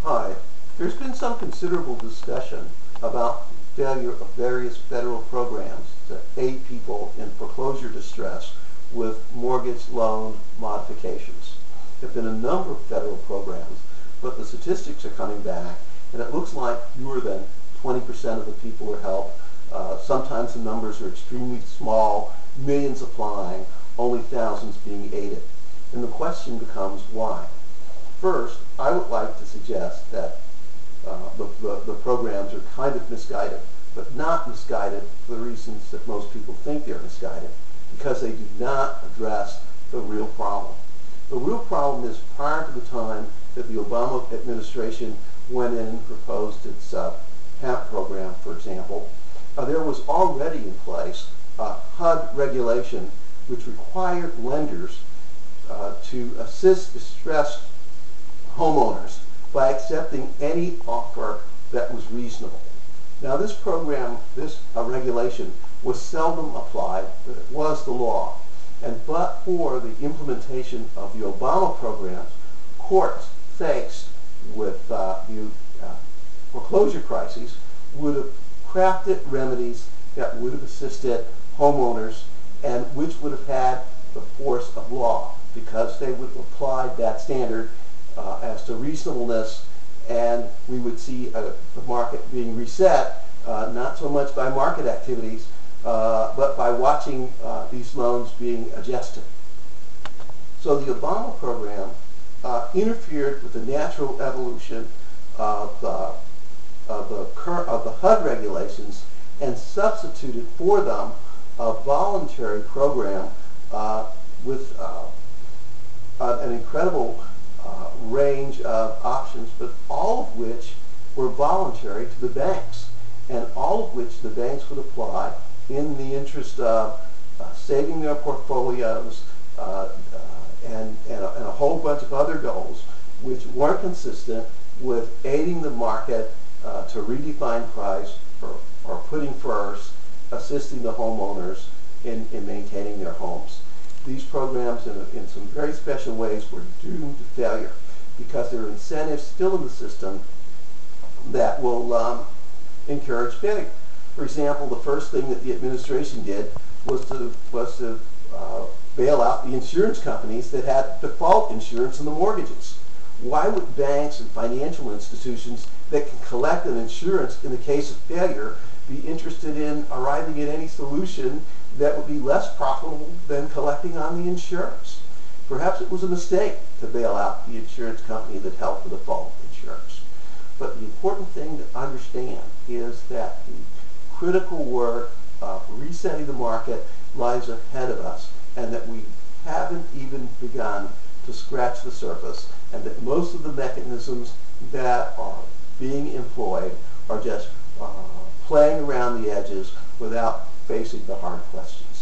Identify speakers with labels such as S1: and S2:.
S1: Hi. There's been some considerable discussion about failure of various federal programs to aid people in foreclosure distress with mortgage loan modifications. There have been a number of federal programs, but the statistics are coming back, and it looks like fewer than 20% of the people are helped. Sometimes the numbers are extremely small, millions applying, only thousands being aided. And the question becomes why? First, I would like to suggest that the programs are kind of misguided, but not misguided for the reasons that most people think they're misguided, because they do not address the real problem. The real problem is prior to the time that the Obama administration went in and proposed its HAMP program, for example, there was already in place a HUD regulation which required lenders to assist distressed homeowners by accepting any offer that was reasonable. Now this program, this regulation, was seldom applied, but it was the law. And but for the implementation of the Obama programs, courts faced with the foreclosure crises would have crafted remedies that would have assisted homeowners and which would have had the force of law, because they would have applied that standard as to reasonableness, and we would see the market being reset, not so much by market activities, but by watching these loans being adjusted. So the Obama program interfered with the natural evolution of the HUD regulations and substituted for them a voluntary program with an incredible range of options, but all of which were voluntary to the banks, and all of which the banks would apply in the interest of saving their portfolios and a whole bunch of other goals which weren't consistent with aiding the market to redefine price or putting first, assisting the homeowners in maintaining their homes. These programs, in some very special ways, were doomed to failure because there are incentives still in the system that will encourage failure. For example, the first thing that the administration did was to bail out the insurance companies that had default insurance on the mortgages. Why would banks and financial institutions that can collect an insurance in the case of failure be interested in arriving at any solution that would be less profitable than collecting on the insurance? Perhaps it was a mistake to bail out the insurance company that held the default insurance. But the important thing to understand is that the critical work of resetting the market lies ahead of us, and that we haven't even begun to scratch the surface, and that most of the mechanisms that are being employed are just playing around the edges without facing the hard questions.